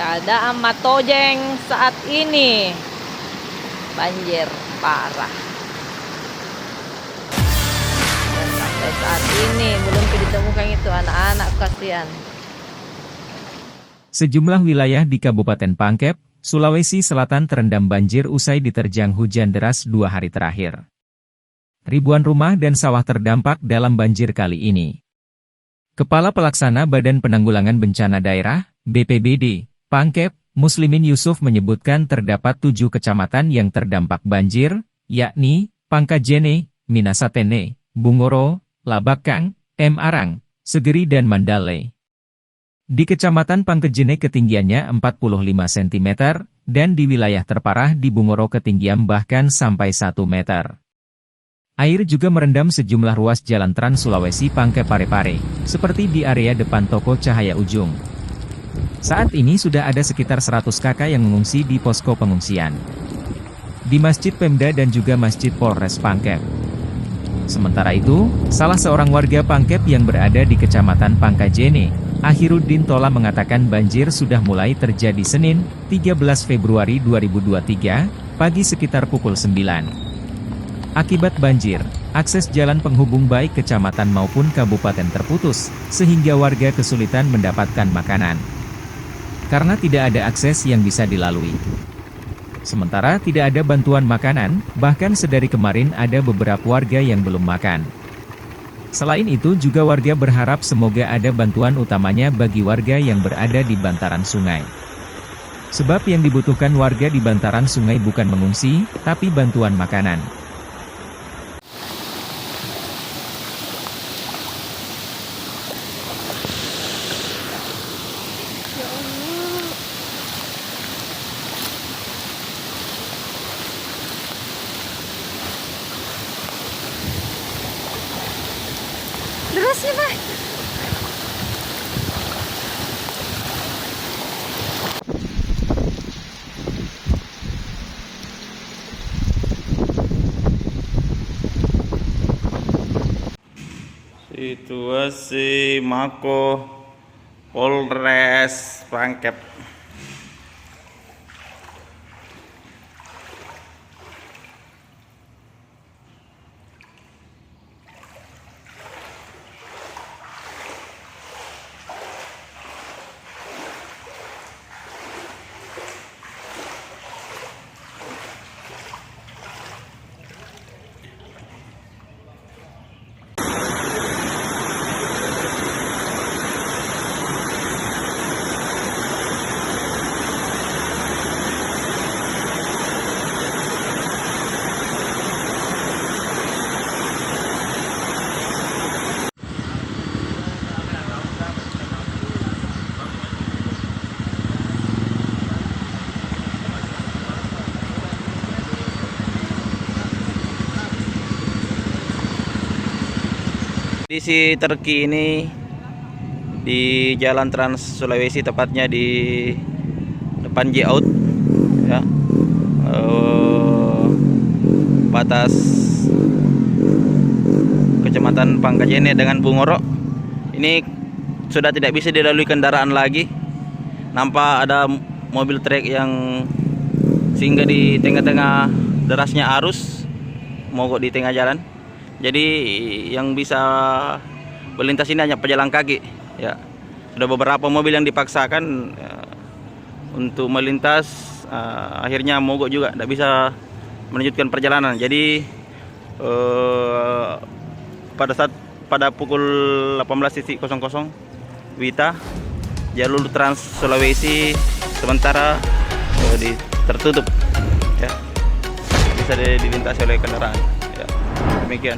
Keadaan Matojeng saat ini banjir parah. Dan sampai saat ini belum ditemukan itu anak-anak, kasihan. Sejumlah wilayah di Kabupaten Pangkep, Sulawesi Selatan terendam banjir usai diterjang hujan deras 2 hari terakhir. Ribuan rumah dan sawah terdampak dalam banjir kali ini. Kepala Pelaksana Badan Penanggulangan Bencana Daerah, BPBD, Pangkep, Muslimin Yusuf menyebutkan terdapat 7 kecamatan yang terdampak banjir, yakni Pangkajene, Minasatene, Bungoro, Labakang, M. Arang, Segeri dan Mandale. Di Kecamatan Pangkajene ketinggiannya 45 cm, dan di wilayah terparah di Bungoro ketinggian bahkan sampai 1 meter. Air juga merendam sejumlah ruas jalan Trans Sulawesi Pangkep Parepare, seperti di area depan toko Cahaya Ujung. Saat ini sudah ada sekitar 100 kakak yang mengungsi di posko pengungsian di Masjid Pemda dan juga Masjid Polres Pangkep. Sementara itu, salah seorang warga Pangkep yang berada di Kecamatan Pangkajene, Akhiruddin Tola mengatakan banjir sudah mulai terjadi Senin, 13 Februari 2023, pagi sekitar pukul 9. Akibat banjir, akses jalan penghubung baik kecamatan maupun kabupaten terputus, sehingga warga kesulitan mendapatkan makanan. Karena tidak ada akses yang bisa dilalui. Sementara tidak ada bantuan makanan, bahkan sedari kemarin ada beberapa warga yang belum makan. Selain itu juga warga berharap semoga ada bantuan utamanya bagi warga yang berada di bantaran sungai. Sebab yang dibutuhkan warga di bantaran sungai bukan mengungsi, tapi bantuan makanan. Derasnya, Pak. Situasi Mako Polres Pangkep. Kondisi terkini di Jalan Trans Sulawesi, tepatnya di depan J-Out, ya, batas Kecamatan Pangkajene dengan Bungoro. Ini sudah tidak bisa dilalui kendaraan lagi. Nampak ada mobil trek yang sehingga di tengah-tengah derasnya arus mogok di tengah jalan. Jadi yang bisa melintas ini hanya pejalan kaki, ya. Sudah beberapa mobil yang dipaksakan untuk melintas, akhirnya mogok juga, tidak bisa melanjutkan perjalanan. Jadi pada pukul 18.00 WITA, jalur Trans Sulawesi sementara tertutup, ya, bisa dilintasi oleh kendaraan, ya. Demikian.